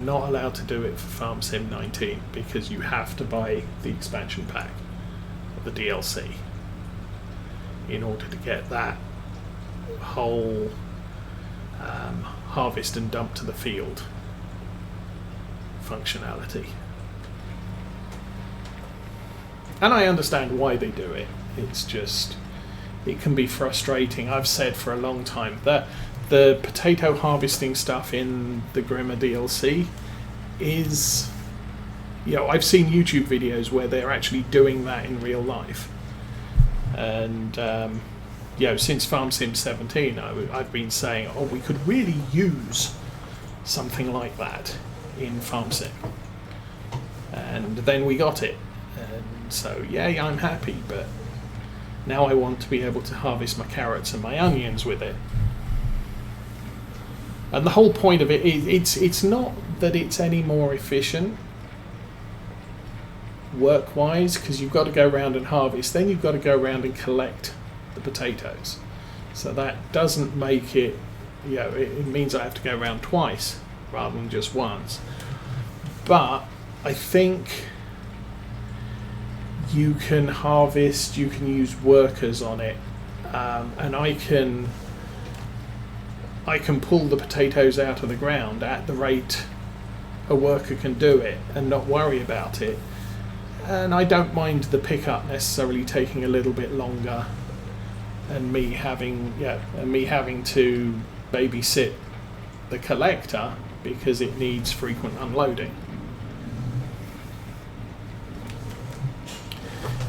not allowed to do it for FS19 because you have to buy the expansion pack of the DLC in order to get that whole harvest and dump to the field functionality. And I understand why they do it. It's just, it can be frustrating. I've said for a long time that the potato harvesting stuff in the Grimmer DLC is, you know, I've seen YouTube videos where they're actually doing that in real life. And you know, since FS17, I've been saying, oh, we could really use something like that in FarmSim. And then we got it. And so, yay, I'm happy, but now I want to be able to harvest my carrots and my onions with it. And the whole point of it is, it's not that it's any more efficient work-wise, because you've got to go around and harvest, then you've got to go around and collect the potatoes. So that doesn't make it, you know, it means I have to go around twice rather than just once. But I think you can harvest, you can use workers on it, and I can pull the potatoes out of the ground at the rate a worker can do it and not worry about it. And I don't mind the pickup necessarily taking a little bit longer, and me having to babysit the collector because it needs frequent unloading.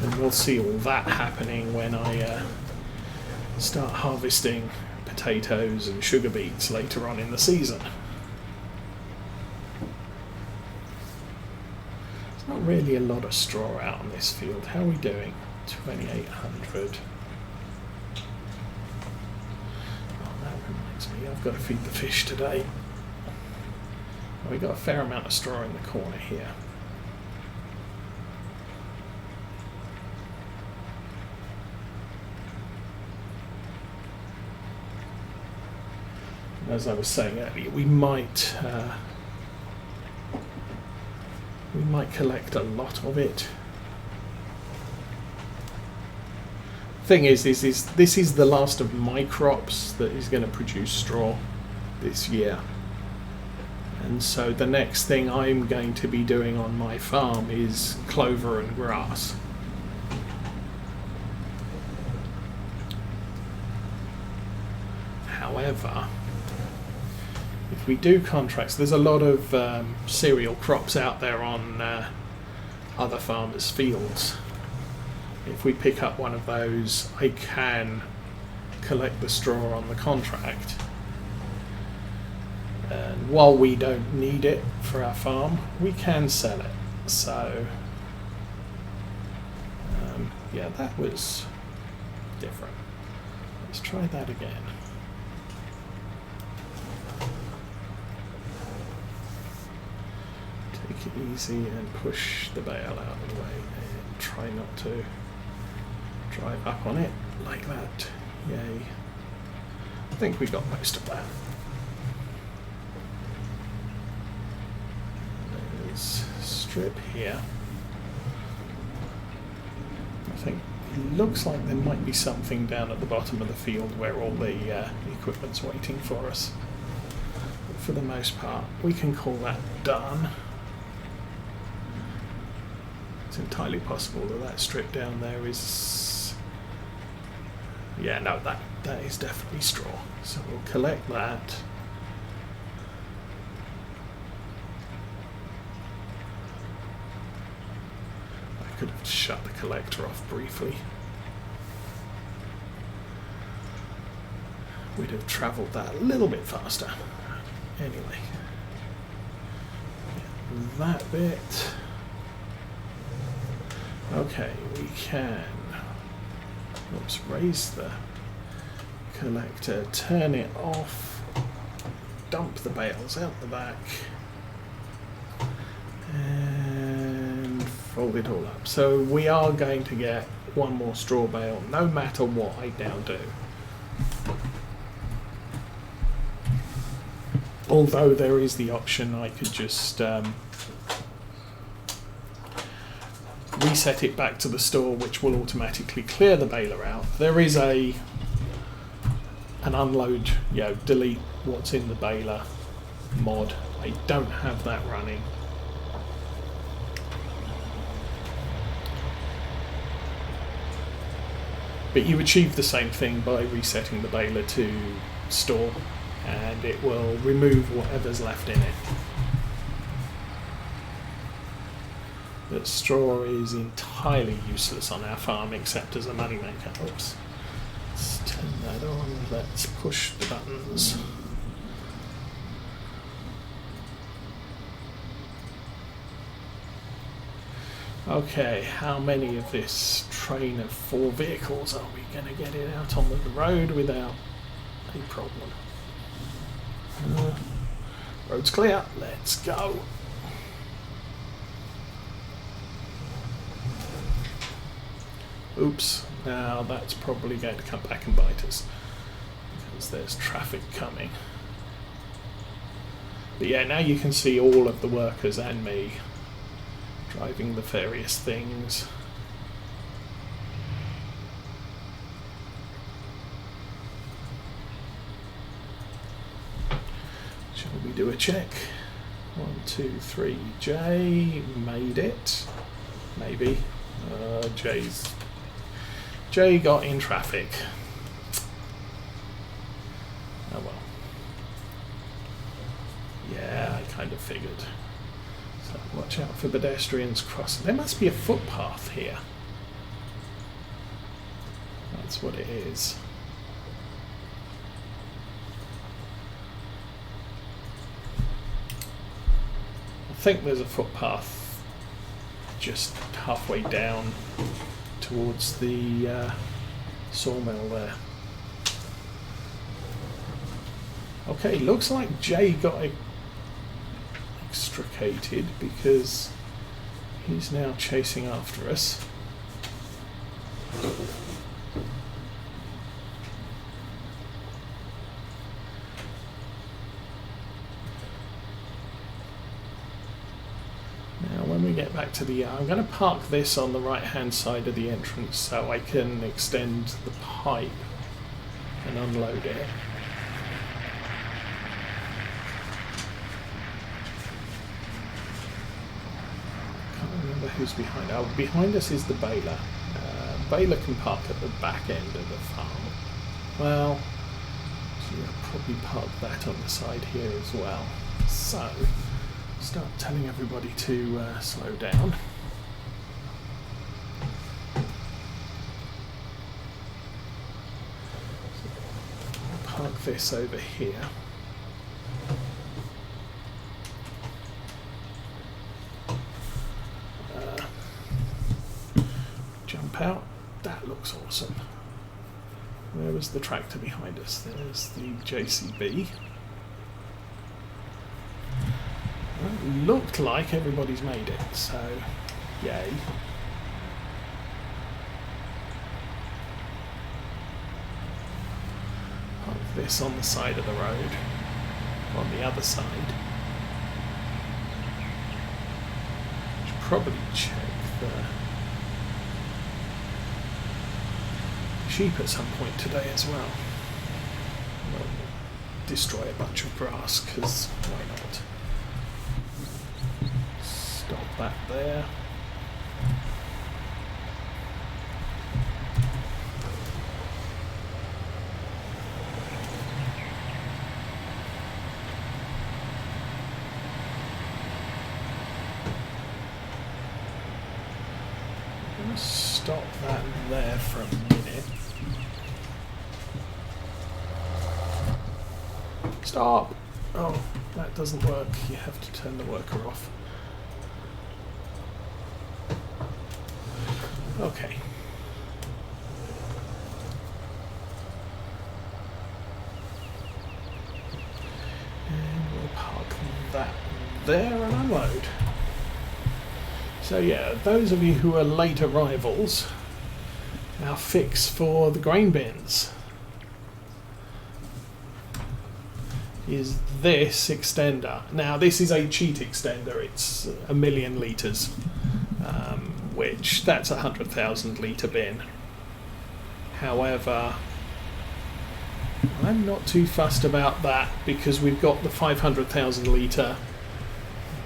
And we'll see all that happening when I start harvesting potatoes and sugar beets later on in the season. There's not really a lot of straw out on this field. How are we doing? 2,800. Oh, that reminds me, I've got to feed the fish today. We've got a fair amount of straw in the corner here. As I was saying earlier, we might collect a lot of it. Thing is, this is the last of my crops that is going to produce straw this year, and so the next thing I'm going to be doing on my farm is clover and grass. However, if we do contracts, there's a lot of cereal crops out there on other farmers' fields. If we pick up one of those, I can collect the straw on the contract. And while we don't need it for our farm, we can sell it. So, yeah, that was different. Let's try that again. Take it easy and push the bale out of the way and try not to drive up on it like that. Yay. I think we got most of that. There's a strip here. I think it looks like there might be something down at the bottom of the field where all the equipment's waiting for us. But for the most part, we can call that done. It's entirely possible that that strip down there is... yeah, no, that is definitely straw. So we'll collect that. I could have shut the collector off briefly. We'd have travelled that a little bit faster. Anyway, that bit. Okay, we can, oops, raise the collector, turn it off, dump the bales out the back, and fold it all up. So we are going to get one more straw bale, no matter what I now do. Although there is the option I could just reset it back to the store, which will automatically clear the baler out. There is an unload, delete what's in the baler mod. I don't have that running. But you achieve the same thing by resetting the baler to store, and it will remove whatever's left in it. But straw is entirely useless on our farm except as a moneymaker. Oops. Let's turn that on. Let's push the buttons. Okay, how many of this train of 4 vehicles are we going to get it out on the road without a problem? Road's clear, let's go. Oops, now that's probably going to come back and bite us because there's traffic coming. But yeah, now you can see all of the workers and me driving the various things. Shall we do a check? 1, 2, 3. J made it. Maybe. J got in traffic. Oh well. Yeah, I kind of figured. So watch out for pedestrians crossing. There must be a footpath here. That's what it is. I think there's a footpath just halfway down towards the sawmill there. Okay, looks like Jay got extricated because he's now chasing after us. Now when we get back to the I'm going to park this on the right hand side of the entrance so I can extend the pipe and unload it. Who's behind? Oh, behind us is the baler. Baler can park at the back end of the farm. Well, I'll probably park that on the side here as well. So, start telling everybody to slow down. So, I'll park this over here. Out. That looks awesome. Where was the tractor behind us? There's the JCB. Well, it looked like everybody's made it, so yay. Park this on the side of the road, on the other side. Should probably check the sheep at some point today as well. We'll destroy a bunch of grass because why not? Stop that there. I'm going to stop that there for a minute. Stop! Oh, that doesn't work. You have to turn the worker off. Okay. And we'll park that there and unload. So yeah, those of you who are late arrivals, our fix for the grain bins. is this extender. Now this is a cheat extender, it's 1,000,000 litres, which that's a 100,000 litre bin. However, I'm not too fussed about that because we've got the 500,000 litre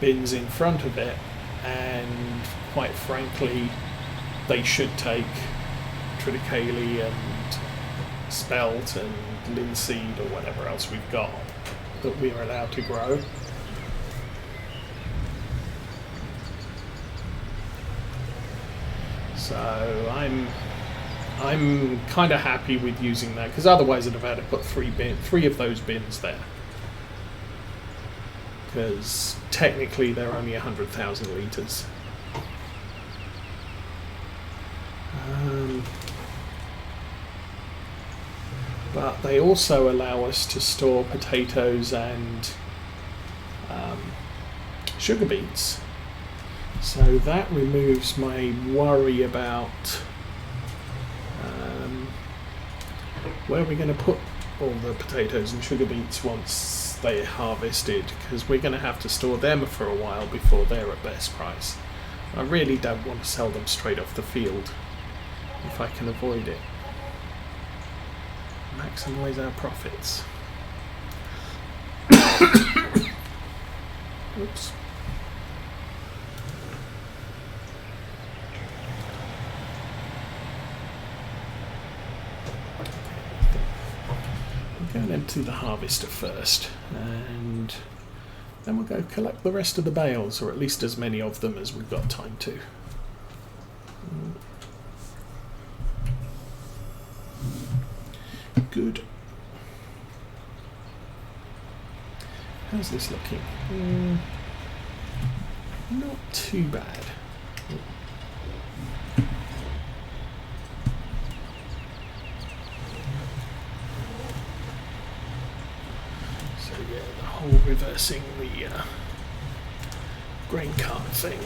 bins in front of it, and quite frankly they should take triticale and spelt and linseed or whatever else we've got that we're allowed to grow. So I'm kind of happy with using that, because otherwise I'd have had to put three of those bins there, because technically they're only 100,000 litres. But they also allow us to store potatoes and sugar beets. So that removes my worry about where we're going to put all the potatoes and sugar beets once they're harvested, because we're going to have to store them for a while before they're at best price. I really don't want to sell them straight off the field if I can avoid it. Maximise our profits. Oops. We're going into the harvester first, and then we'll go collect the rest of the bales, or at least as many of them as we've got time to. Good. How's this looking? Not too bad. So yeah, the whole reversing the grain cart thing.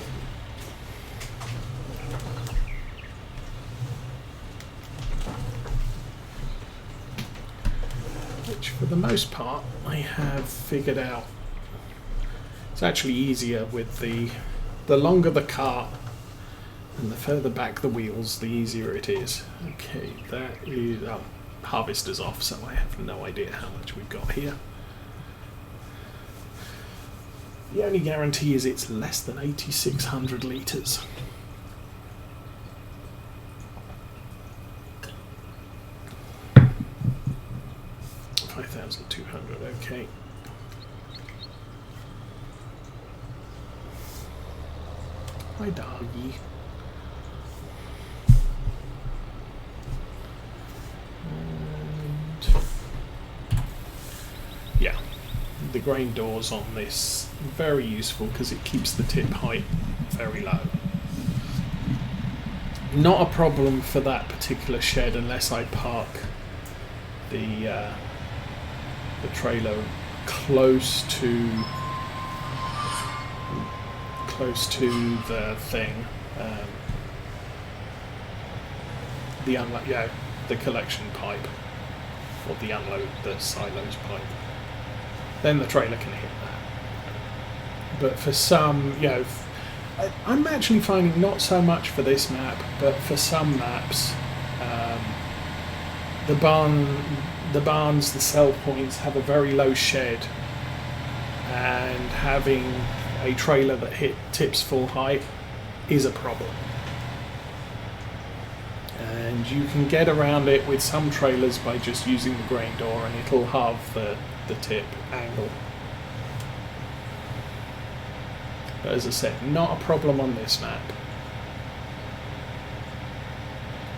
Which for the most part I have figured out. It's actually easier with the longer the cart and the further back the wheels, the easier it is. Okay, that is harvester's off, so I have no idea how much we've got here. The only guarantee is it's less than 8,600 litres. 5,200, okay. Hi, doggy. And yeah, the grain doors on this, very useful because it keeps the tip height very low. Not a problem for that particular shed unless I park the trailer close to the thing, the collection pipe, or the silos pipe. Then the trailer can hit that. But for some, I'm actually finding not so much for this map, but for some maps, the barns, the sell points have a very low shed, and having a trailer that tips full height is a problem. And you can get around it with some trailers by just using the grain door, and it'll halve the tip angle. But as I said, not a problem on this map.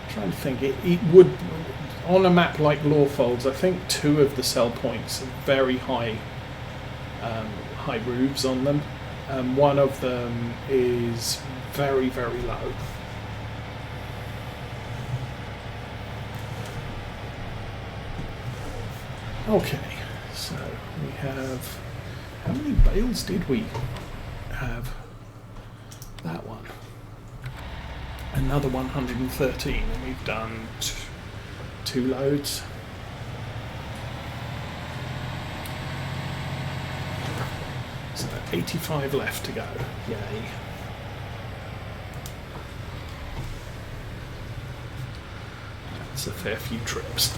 I'm trying to think, it would, on a map like Lawfolds, I think 2 of the sell points have very high roofs on them. One of them is very, very low. Okay, so we have, how many bales did we have? That one. Another 113, and we've done 2 loads. 85 left to go. Yay. That's a fair few trips.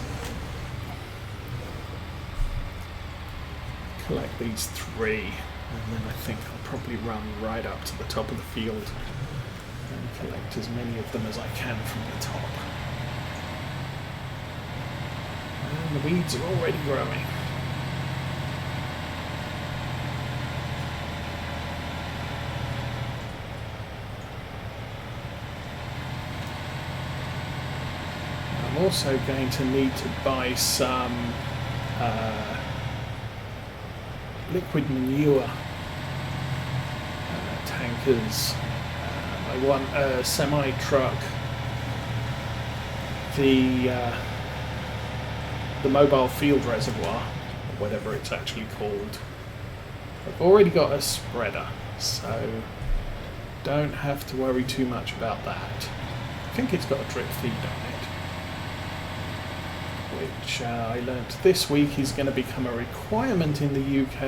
Collect these 3, and then I think I'll probably run right up to the top of the field and collect as many of them as I can from the top. And the weeds are already growing. I'm also going to need to buy some liquid manure tankers. I want a semi-truck, the mobile field reservoir, or whatever it's actually called. I've already got a spreader, so don't have to worry too much about that. I think it's got a drip feed on it, which I learnt this week is going to become a requirement in the UK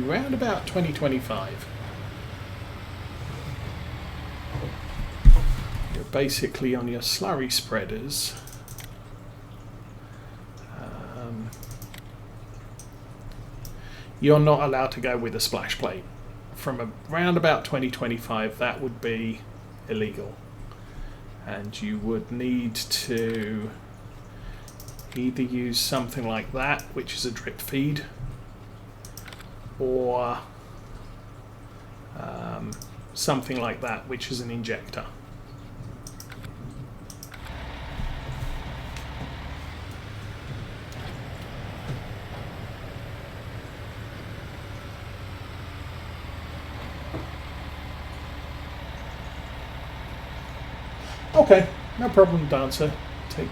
round about 2025. You're basically on your slurry spreaders. You're not allowed to go with a splash plate. From around about 2025, that would be illegal. And you would need to either use something like that, which is a drip feed, or something like that, which is an injector. Okay, no problem, Dancer. Take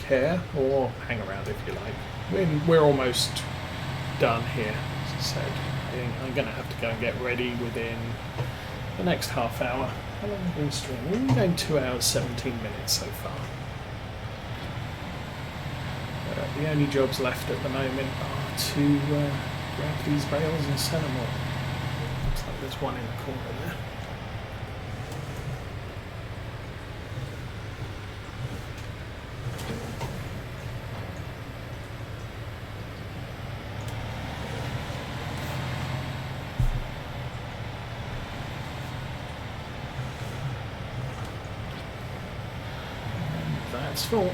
care, or hang around if you like. We're almost done here, as I said. I'm going to have to go and get ready within the next half hour. How long have we been streaming? We've been going 2 hours 17 minutes so far. The only jobs left at the moment are to grab these bales and sell them all. Looks like there's one in the corner there. That's full.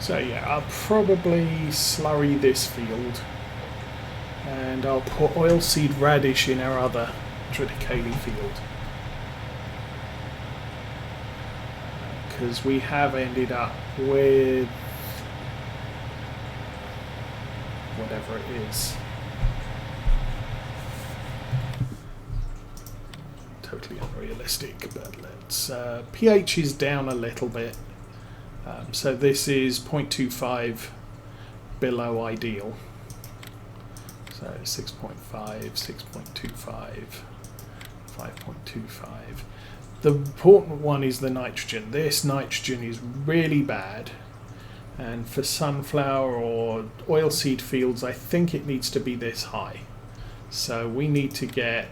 So yeah, I'll probably slurry this field, and I'll put oilseed radish in our other triticale field, because we have ended up with whatever it is. Totally unrealistic, but let's... pH is down a little bit. So this is 0.25 below ideal. So 6.5, 6.25, 5.25. The important one is the nitrogen. This nitrogen is really bad. And for sunflower or oilseed fields, I think it needs to be this high. So we need to get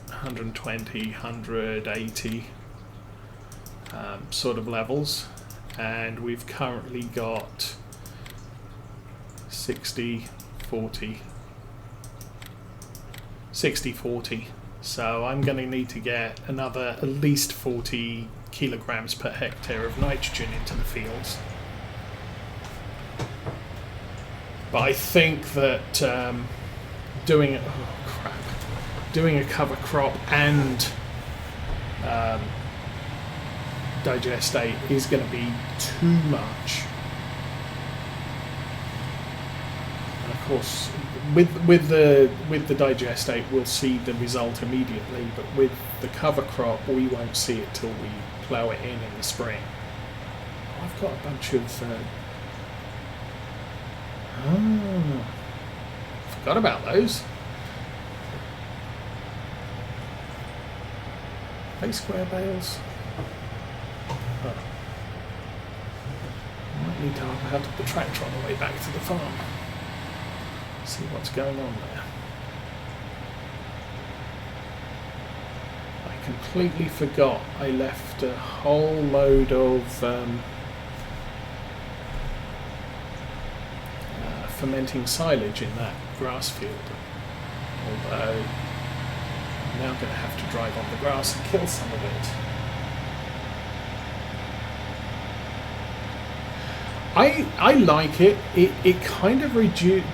120, 180 sort of levels. And we've currently got 60, 40. So I'm going to need to get another at least 40 kilograms per hectare of nitrogen into the fields. But I think that doing a cover crop and digestate is going to be too much. And of course, with the digestate, we'll see the result immediately. But with the cover crop, we won't see it till we plough it in the spring. I've got a bunch of. Forgot about those. Are they square bales? Huh. Might need to hop out of the tractor on the way back to the farm. See what's going on there. I completely forgot I left a whole load of fermenting silage in that grass field. Although I'm now going to have to drive on the grass and kill some of it. I like it. It kind of reduces.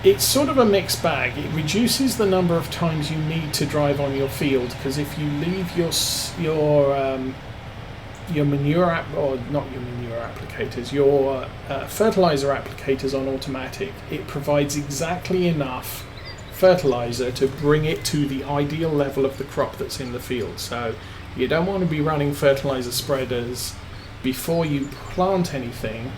It's sort of a mixed bag. It reduces the number of times you need to drive on your field, because if you leave your manure or not your manure applicators, your fertilizer applicators on automatic, it provides exactly enough fertilizer to bring it to the ideal level of the crop that's in the field. So you don't want to be running fertilizer spreaders before you plant anything,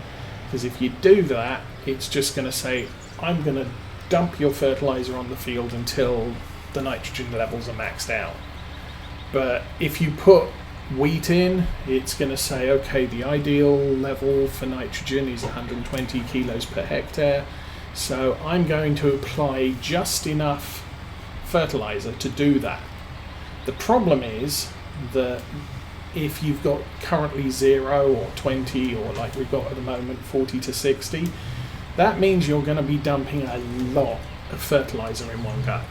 because if you do that, it's just going to say, I'm going to dump your fertilizer on the field until the nitrogen levels are maxed out. But if you put wheat in, it's going to say, okay, the ideal level for nitrogen is 120 kilos per hectare, so I'm going to apply just enough fertilizer to do that. The problem is that if you've got currently 0 or 20, or like we've got at the moment 40 to 60, that means you're going to be dumping a lot of fertilizer in one go,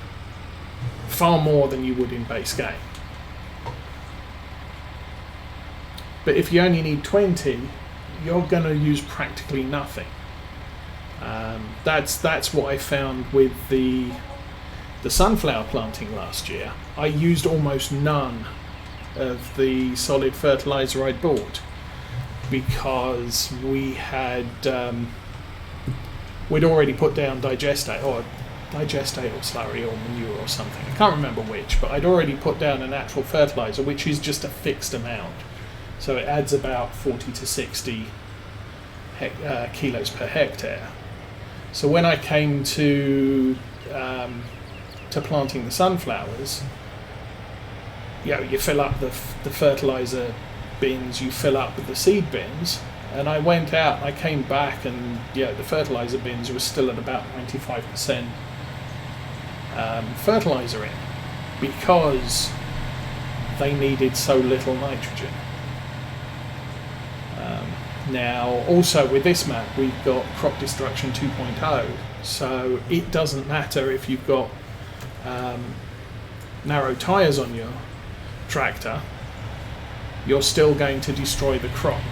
far more than you would in base game. But if you only need 20, you're going to use practically nothing. That's what I found with the sunflower planting last year. I used almost none of the solid fertilizer I'd bought, because we had we'd already put down digestate or slurry or manure or something. I can't remember which, but I'd already put down a natural fertilizer, which is just a fixed amount. So it adds about 40 to 60 kilos per hectare. So when I came to planting the sunflowers, you fill up the fertilizer bins, you fill up the seed bins, and I went out and I came back, and the fertilizer bins were still at about 95% fertilizer in, because they needed so little nitrogen. Now, also with this map, we've got crop destruction 2.0, so it doesn't matter if you've got narrow tyres on your tractor, you're still going to destroy the crop.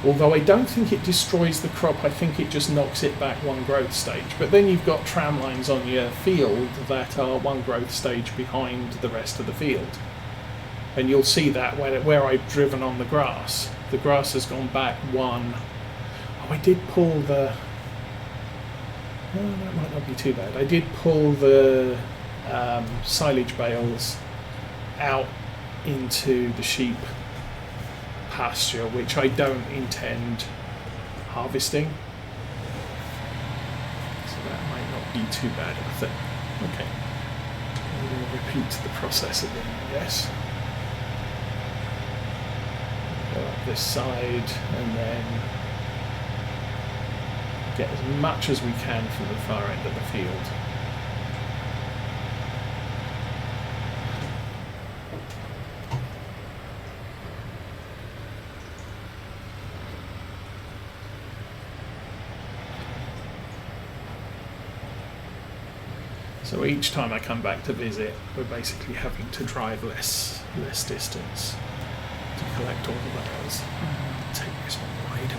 Although I don't think it destroys the crop, I think it just knocks it back one growth stage. But then you've got tram lines on your field that are one growth stage behind the rest of the field. And you'll see that where I've driven on the grass has gone back one. Oh, I did pull the... No, that might not be too bad. I did pull the silage bales out into the sheep pasture, which I don't intend harvesting. So that might not be too bad of a thing. Okay. We'll repeat the process again, I guess. Go up this side and then get as much as we can from the far end of the field. So each time I come back to visit, we're basically having to drive less distance to collect all the bales. I'll take this one wide.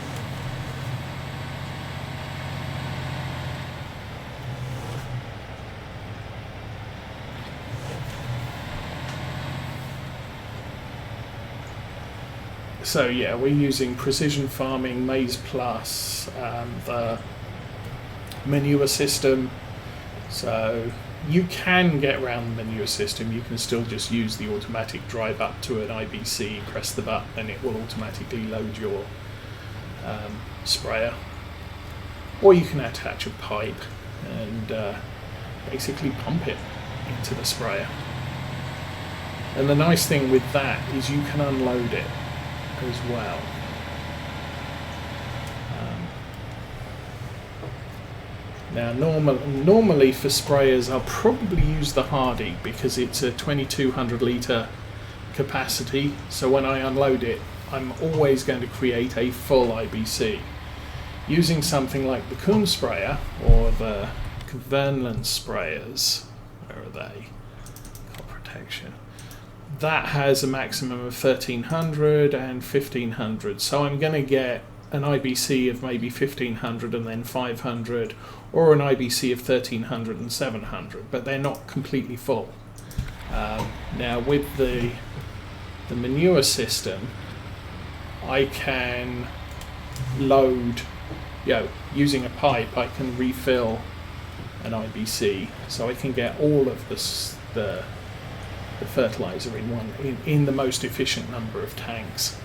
So yeah, we're using precision farming, maize plus, the manure system. So you can get around the manure system. You can still just use the automatic drive up to an IBC, press the button, and it will automatically load your sprayer. Or you can attach a pipe and basically pump it into the sprayer. And the nice thing with that is you can unload it as well. Now normally for sprayers I'll probably use the Hardy because it's a 2200 litre capacity, so when I unload it I'm always going to create a full IBC. Using something like the Kuhn sprayer or the Kverneland sprayers, where are they? Got protection. That has a maximum of 1300 and 1500, so I'm going to get an IBC of maybe 1500 and then 500, or an IBC of 1300 and 700, but they're not completely full. Now with the manure system, I can load, using a pipe, I can refill an IBC, so I can get all of the fertilizer in the most efficient number of tanks.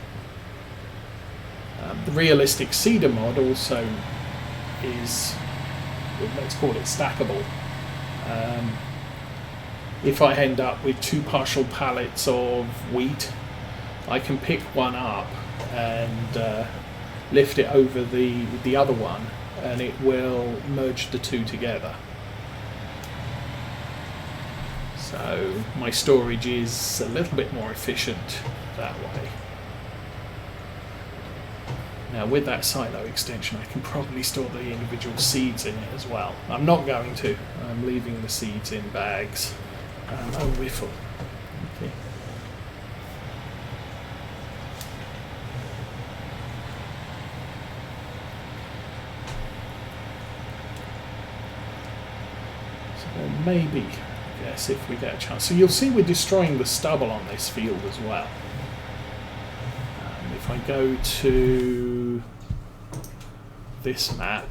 The realistic seeder mod also is, let's call it stackable. If I end up with 2 partial pallets of wheat, I can pick one up and lift it over the other one, and it will merge the 2 together. So my storage is a little bit more efficient that way. Now with that silo extension I can probably store the individual seeds in it as well. I'm not going to. I'm leaving the seeds in bags. Oh, we're full. Okay. So maybe, yes, if we get a chance. So you'll see we're destroying the stubble on this field as well. If I go to this map,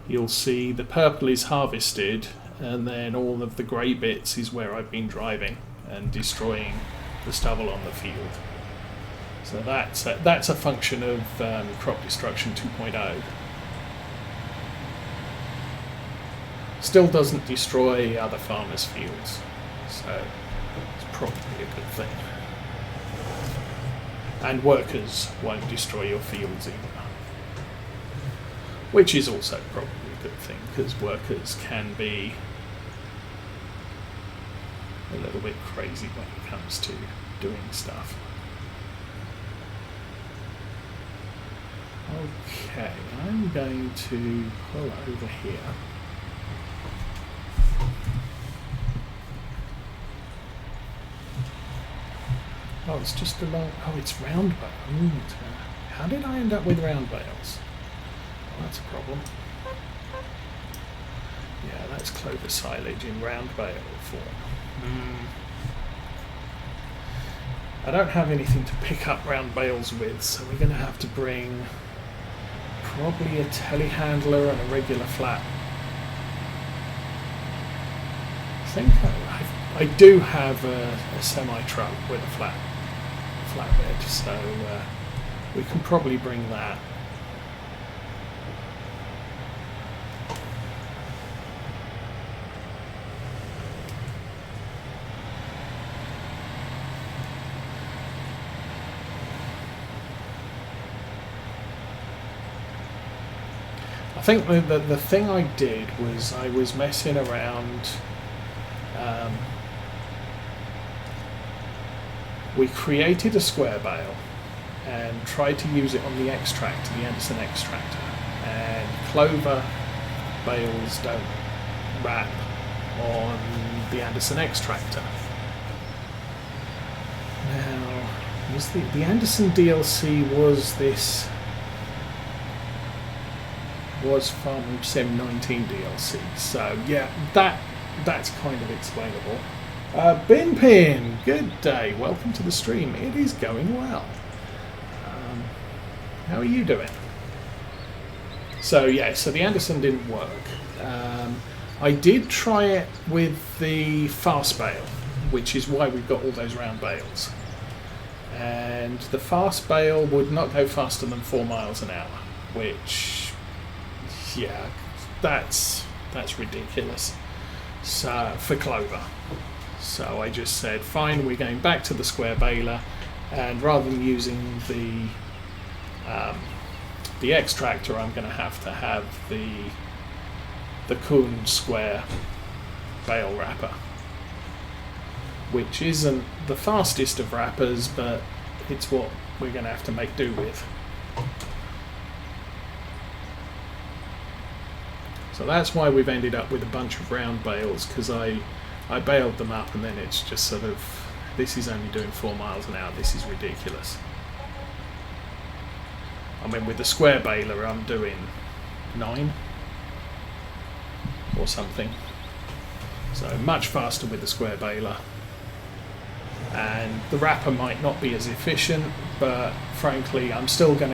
you'll see the purple is harvested, and then all of the grey bits is where I've been driving and destroying the stubble on the field. So that's a function of crop destruction 2.0. Still doesn't destroy other farmers' fields, so it's probably a good thing. And workers won't destroy your fields either, which is also probably a good thing, because workers can be a little bit crazy when it comes to doing stuff. Okay, I'm going to pull over here. Oh, it's just a long... Oh, it's round bale. How did I end up with round bales? Well, that's a problem. Yeah, that's clover silage in round bale form. I don't have anything to pick up round bales with, so we're going to have to bring probably a telehandler and a regular flat. I think I do have a semi-truck with a flatbed, so we can probably bring that. I think the thing I did was I was messing around. We created a square bale and tried to use it on the extractor, the Anderson extractor, and clover bales don't wrap on the Anderson extractor. Now, was the Anderson DLC was from Sim 19 DLC, so yeah, that's kind of explainable. Binpin, good day, welcome to the stream. It is going well. How are you doing? So yeah, so the Anderson didn't work. I did try it with the fast bale, which is why we've got all those round bales. And the fast bale would not go faster than 4 miles an hour, which, yeah, that's ridiculous. So for clover. So I just said, fine, we're going back to the square baler, and rather than using the extractor, I'm going to have the Kuhn square bale wrapper, which isn't the fastest of wrappers, but it's what we're going to have to make do with. So that's why we've ended up with a bunch of round bales, because I baled them up and then it's just sort of, this is only doing 4 miles an hour, this is ridiculous. I mean, with the square baler I'm doing 9 or something. So much faster with the square baler. And the wrapper might not be as efficient, but frankly I'm still going to